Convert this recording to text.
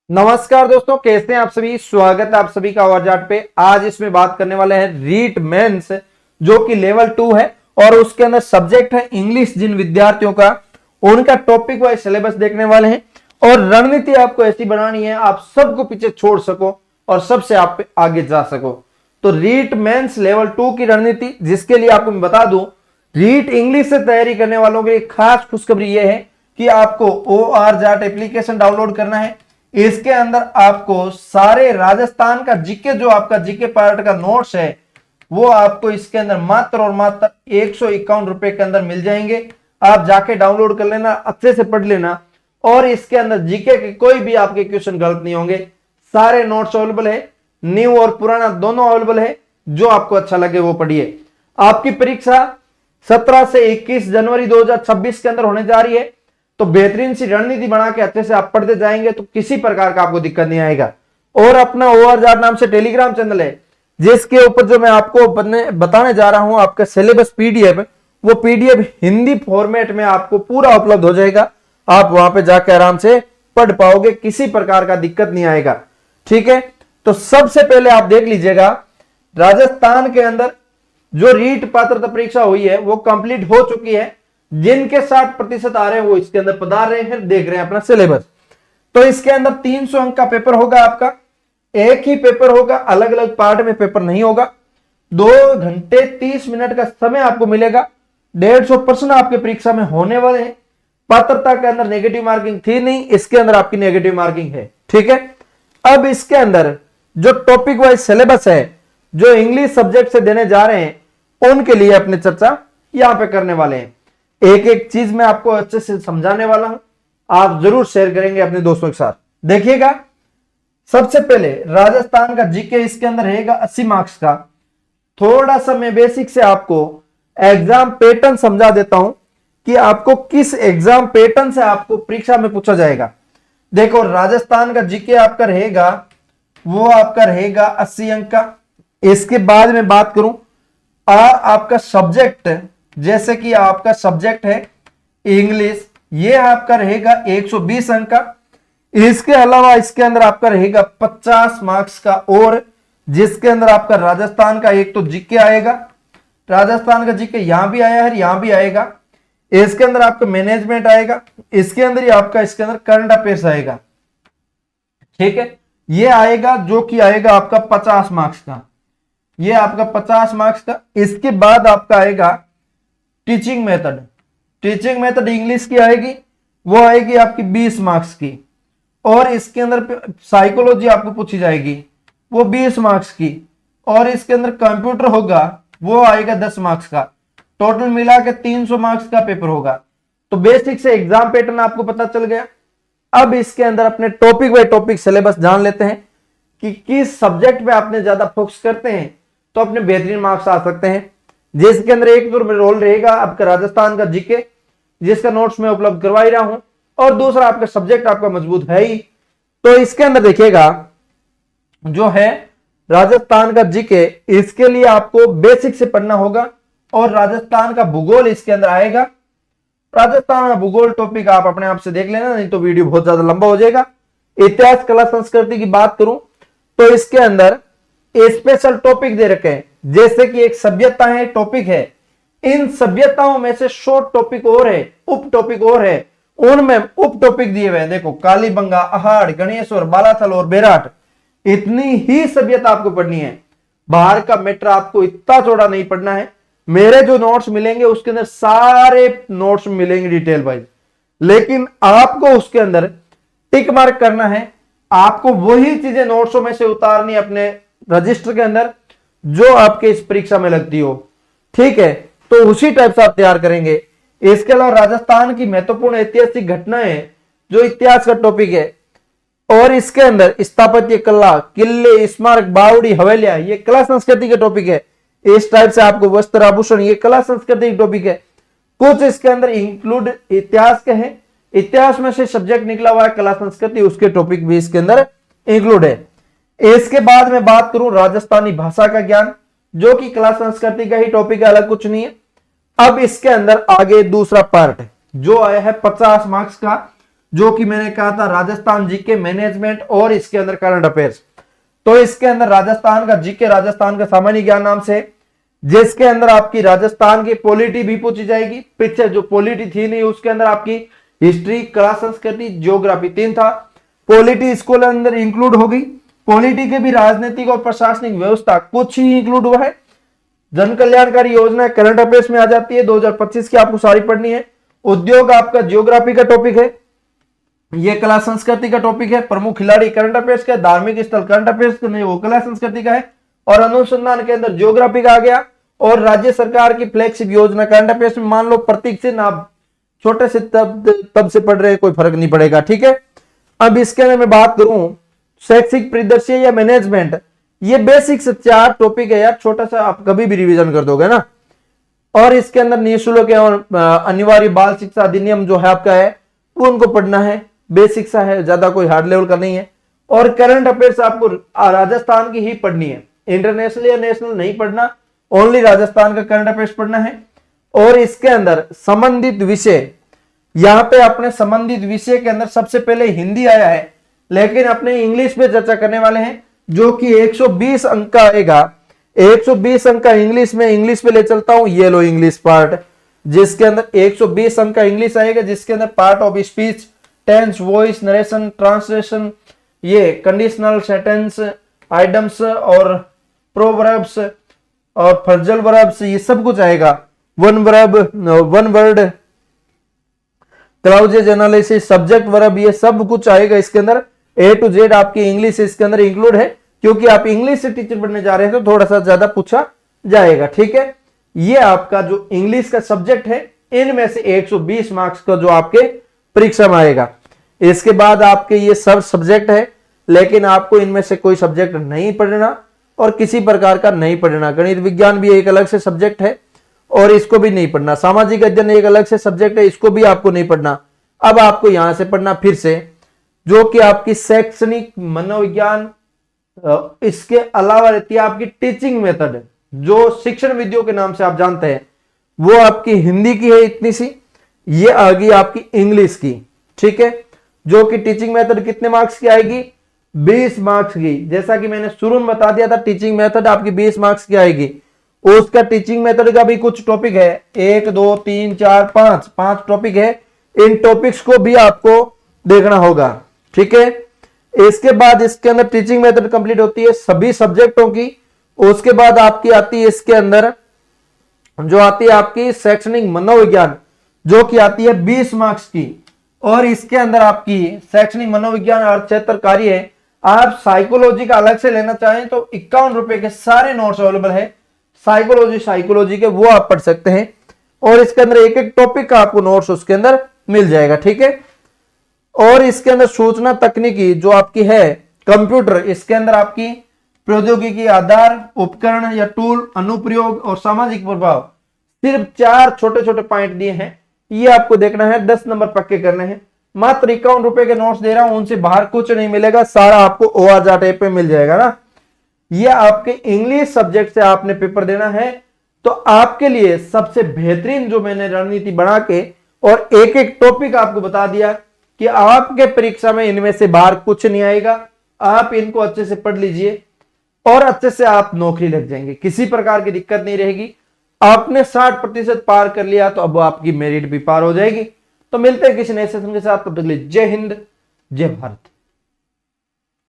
नमस्कार दोस्तों, कैसे हैं आप सभी। स्वागत है आप सभी का ओवरजाट पे। आज इसमें बात करने वाले हैं रीट मेंस जो कि लेवल 2 है और उसके अंदर सब्जेक्ट है इंग्लिश। जिन विद्यार्थियों का उनका टॉपिक वाइज सिलेबस देखने वाले हैं और रणनीति आपको ऐसी बनानी है आप सबको पीछे छोड़ सको और सबसे आप आगे जा सको। तो रीट मेंस लेवल 2 की रणनीति, जिसके लिए आपको मैं बता दूं, रीट इंग्लिश से तैयारी करने वालों के लिए खास खुशखबरी यह है कि आपको ओआरजाट एप्लीकेशन डाउनलोड करना है। इसके अंदर आपको सारे राजस्थान का जीके, जो आपका जीके पार्ट का नोट्स है, वो आपको इसके अंदर मात्र और मात्र 151 रुपए के अंदर मिल जाएंगे। आप जाके डाउनलोड कर लेना, अच्छे से पढ़ लेना और इसके अंदर जीके के कोई भी आपके क्वेश्चन गलत नहीं होंगे। सारे नोट्स अवेलेबल है, न्यू और पुराना दोनों अवेलेबल है। जो आपको अच्छा लगे वो पढ़िए। आपकी परीक्षा 17 से 21 जनवरी 2026 के अंदर होने जा रही है। तो बेहतरीन सी रणनीति बना के अच्छे से आप पढ़ते जाएंगे तो किसी प्रकार का आपको दिक्कत नहीं आएगा। और अपना ओआरजाट नाम से टेलीग्राम चैनल है, जिसके ऊपर जो मैं आपको बताने जा रहा हूं, आपका सिलेबस पीडीएफ, वो पीडीएफ हिंदी फॉर्मेट में आपको पूरा उपलब्ध हो जाएगा। आप वहां पे जाकर आराम से पढ़ पाओगे, किसी प्रकार का दिक्कत नहीं आएगा। ठीक है, तो सबसे पहले आप देख लीजिएगा, राजस्थान के अंदर जो रीट पात्रता परीक्षा हुई है वो कंप्लीट हो चुकी है। जिनके 60% आ रहे हैं वो इसके अंदर पधार रहे हैं, देख रहे हैं अपना सिलेबस। तो इसके अंदर 300 अंक का पेपर होगा आपका। एक ही पेपर होगा, अलग अलग पार्ट में पेपर नहीं होगा। 2 घंटे 30 मिनट का समय आपको मिलेगा। 150 प्रश्न आपके परीक्षा में होने वाले हैं। पात्रता के अंदर नेगेटिव मार्किंग थी नहीं, इसके अंदर आपकी नेगेटिव मार्किंग है। ठीक है, अब इसके अंदर जो टॉपिक वाइज सिलेबस है, जो इंग्लिश सब्जेक्ट से देने जा रहे हैं, उनके लिए अपनी चर्चा यहां पे करने वाले हैं। एक एक चीज मैं आपको अच्छे से समझाने वाला हूं, आप जरूर शेयर करेंगे अपने दोस्तों के साथ। देखिएगा, सबसे पहले राजस्थान का जीके इसके अंदर रहेगा 80 मार्क्स का। थोड़ा सा मैं बेसिक से आपको एग्जाम पैटर्न समझा देता हूं कि आपको किस एग्जाम पैटर्न से आपको परीक्षा में पूछा जाएगा। देखो, राजस्थान का जीके आपका रहेगा, वो आपका रहेगा 80 अंक का। इसके बाद में बात करूं आपका सब्जेक्ट, जैसे कि आपका सब्जेक्ट है इंग्लिश, ये आपका रहेगा 120 अंक का। इसके अलावा इसके अंदर आपका रहेगा 50 मार्क्स का, और जिसके अंदर आपका राजस्थान का एक तो जीके आएगा, राजस्थान का जीके यहां भी आया है, यहां भी आएगा। इसके अंदर आपका मैनेजमेंट आएगा, इसके अंदर ही आपका इसके अंदर करंट अफेयर्स आएगा। ठीक है, ये आएगा जो कि आएगा आपका 50 मार्क्स का, ये आपका 50 मार्क्स का। इसके बाद आपका आएगा teaching method. Teaching method English की आएगी, वो आएगी आपकी 20 मार्क्स की। और इसके अंदर साइकोलॉजी आपको पूछी जाएगी, वो 20 मार्क्स की। और इसके अंदर कंप्यूटर होगा, वो आएगा 10 मार्क्स का। टोटल मिला के 300 मार्क्स का पेपर होगा। तो बेसिक से एग्जाम पैटर्न आपको पता चल गया। अब इसके अंदर अपने टॉपिक बाय टॉपिक सिलेबस जान लेते हैं कि किस सब्जेक्ट पे आपने ज्यादा फोकस करते हैं तो अपने बेहतरीन मार्क्स आ सकते हैं। जिसके अंदर एक तो रोल रहेगा आपका राजस्थान का जीके, जिसका नोट्स मैं उपलब्ध करवा ही रहा हूं, और दूसरा आपका सब्जेक्ट आपका मजबूत है ही। तो इसके अंदर देखिएगा, जो है राजस्थान का जीके, इसके लिए आपको बेसिक से पढ़ना होगा। और राजस्थान का भूगोल इसके अंदर आएगा। राजस्थान का भूगोल टॉपिक आप अपने आप से देख लेना, नहीं तो वीडियो बहुत ज्यादा लंबा हो जाएगा। इतिहास कला संस्कृति की बात करूं तो इसके अंदर स्पेशल टॉपिक दे रखे हैं, जैसे कि एक सभ्यता है, टॉपिक है। इन सभ्यताओं में से शॉर्ट टॉपिक और है, उप टॉपिक और है, उनमें उप टॉपिक दिए हुए हैं। देखो, कालीबंगा, अहाड़, गणेश्वर, बालाथल और बेराट, इतनी ही सभ्यता आपको पढ़नी है। बाहर का मैटर आपको इतना चौड़ा नहीं पढ़ना है। मेरे जो नोट्स मिलेंगे उसके अंदर सारे नोट्स मिलेंगे डिटेल वाइज, लेकिन आपको उसके अंदर टिक मार्क करना है। आपको वही चीजें नोट्सों में से उतारनी अपने रजिस्टर के अंदर जो आपके इस परीक्षा में लगती हो। ठीक है, तो उसी टाइप से आप तैयार करेंगे। इसके अलावा राजस्थान की महत्वपूर्ण ऐतिहासिक घटनाएं, जो इतिहास का टॉपिक है, और इसके अंदर स्थापत्य कला, किले, स्मारक, बावड़ी, हवेलियां, ये कला संस्कृति के टॉपिक है। इस टाइप से आपको वस्त्र आभूषण, ये कला संस्कृति के टॉपिक है। कुछ इसके अंदर इंक्लूड इतिहास के हैं, इतिहास में से सब्जेक्ट निकला हुआ है कला संस्कृति, उसके टॉपिक भी इसके अंदर इंक्लूड है। इसके बाद में बात करूं राजस्थानी भाषा का ज्ञान, जो कि कला संस्कृति का ही टॉपिक है, अलग कुछ नहीं है। अब इसके अंदर आगे दूसरा पार्ट जो आया है 50 मार्क्स का, जो कि मैंने कहा था राजस्थान जीके, मैनेजमेंट और इसके अंदर करंट अफेयर्स। तो इसके अंदर राजस्थान का जीके, राजस्थान का सामान्य ज्ञान नाम से, जिसके अंदर आपकी राजस्थान की पॉलिटी भी पूछी जाएगी। पिक्चर जो पॉलिटी थी नहीं, उसके अंदर आपकी हिस्ट्री, कला संस्कृति, ज्योग्राफी 3 था। पॉलिटी इसको अंदर इंक्लूड होगी। पॉलिटी के भी राजनीतिक और प्रशासनिक व्यवस्था कुछ ही इंक्लूड हुआ है। जन कल्याणकारी योजना करंट अफेयर्स में आ जाती है, 2025 की आपको सारी पढ़नी है। उद्योग आपका ज्योग्राफी का टॉपिक है, ये कला संस्कृति का टॉपिक है। प्रमुख खिलाड़ी करंट अफेयर्स का, धार्मिक स्थल करंट अफेयर्स का नहीं, वो कला संस्कृति का है। और अनुसंधान के अंदर ज्योग्राफी का आ गया। और राज्य सरकार की फ्लैगशिप योजना करंट अफेयर्स में, मान लो प्रतीक से ना छोटे से तब से पढ़ रहे हैं, कोई फर्क नहीं पड़ेगा, ठीक है। अब इसके अंदर मैं बात करूं शैक्षिक परिदृश्य या मैनेजमेंट, ये बेसिक से 4 टॉपिक है यार, छोटा सा आप कभी भी रिवीजन कर दोगे ना। और इसके अंदर निःशुल्क और अनिवार्य बाल शिक्षा अधिनियम जो है आपका है, वो उनको पढ़ना है, बेसिक सा है, ज्यादा कोई हार्ड लेवल का नहीं है। और करंट अफेयर्स आपको राजस्थान की ही पढ़नी है, इंटरनेशनल या नेशनल नहीं पढ़ना, ओनली राजस्थान का करंट अफेयर्स पढ़ना है। और इसके अंदर संबंधित विषय, यहां पे अपने संबंधित विषय के अंदर सबसे पहले हिंदी आया है, लेकिन अपने इंग्लिश पे चर्चा करने वाले हैं, जो कि 120 अंक का आएगा। 120 अंक का इंग्लिश में, इंग्लिश पे ले चलता हूं, ये लो इंग्लिश पार्ट, जिसके अंदर 120 अंक का इंग्लिश आएगा, जिसके अंदर part of speech, tense, voice, narration, translation, ये कंडीशनल सेंटेंस, आइटम्स और प्रोवर्ब्स और फ्रेजल वर्ब्स, ये सब कुछ आएगा। One word, clauses analysis, subject verb, ये सब कुछ आएगा इसके अंदर। A to Z आपकी इंग्लिश इसके अंदर इंक्लूड है, क्योंकि आप इंग्लिश से टीचर बनने जा रहे हैं तो थोड़ा सा ज्यादा पूछा जाएगा, ठीक है। ये आपका जो इंग्लिश का सब्जेक्ट है, इनमें से 120 मार्क्स का जो आपके परीक्षा में आएगा। इसके बाद आपके ये सब सब्जेक्ट है, लेकिन आपको इनमें से कोई सब्जेक्ट नहीं पढ़ना और किसी प्रकार का नहीं पढ़ना। गणित विज्ञान भी एक अलग से सब्जेक्ट है और इसको भी नहीं पढ़ना। सामाजिक अध्ययन एक अलग से सब्जेक्ट है, इसको भी आपको नहीं पढ़ना। अब आपको यहां से पढ़ना फिर से, जो कि आपकी शैक्षणिक मनोविज्ञान, इसके अलावा रहती है आपकी टीचिंग मेथड, जो शिक्षण विधियों के नाम से आप जानते हैं, वो आपकी हिंदी की है इतनी सी। ये आ गई आपकी इंग्लिश की, ठीक है, जो कि टीचिंग मेथड कितने मार्क्स की आएगी, 20 मार्क्स की। जैसा कि मैंने शुरू में बता दिया था, टीचिंग मेथड आपकी 20 मार्क्स की आएगी। उसका टीचिंग मेथड का भी कुछ टॉपिक है, 1 2 3 4 5 टॉपिक है। इन टॉपिक्स को भी आपको देखना होगा, ठीक है। इसके बाद इसके अंदर टीचिंग मेथड कंप्लीट होती है सभी सब्जेक्टों की। उसके बाद आपकी आती है इसके अंदर जो आती है आपकी शैक्षणिक मनोविज्ञान, जो कि आती है 20 मार्क्स की। और इसके अंदर आपकी शैक्षणिक मनोविज्ञान अर्थ क्षेत्र कार्य है। आप साइकोलॉजी का अलग से लेना चाहें तो 51 रुपए के सारे नोट्स अवेलेबल है, साइकोलॉजी के, वो आप पढ़ सकते हैं। और इसके अंदर एक एक टॉपिक का आपको नोट्स उसके अंदर मिल जाएगा, ठीक है। और इसके अंदर सूचना तकनीकी जो आपकी है कंप्यूटर, इसके अंदर आपकी प्रौद्योगिकी आधार, उपकरण या टूल, अनुप्रयोग और सामाजिक प्रभाव, सिर्फ 4 छोटे छोटे पॉइंट दिए हैं, ये आपको देखना है, 10 नंबर पक्के करने हैं। मात्र 51 रुपए के नोट्स दे रहा हूं, उनसे बाहर कुछ नहीं मिलेगा, सारा आपको ORJAT ऐप पे मिल जाएगा ना। ये आपके इंग्लिश सब्जेक्ट से आपने पेपर देना है, तो आपके लिए सबसे बेहतरीन जो मैंने रणनीति बना के और एक एक टॉपिक आपको बता दिया कि आपके परीक्षा में इनमें से बाहर कुछ नहीं आएगा। आप इनको अच्छे से पढ़ लीजिए और अच्छे से आप नौकरी लग जाएंगे, किसी प्रकार की दिक्कत नहीं रहेगी। आपने 60% पार कर लिया तो अब आपकी मेरिट भी पार हो जाएगी। तो मिलते हैं किसी नए सेशन के साथ, तब तक के लिए जय हिंद, जय भारत।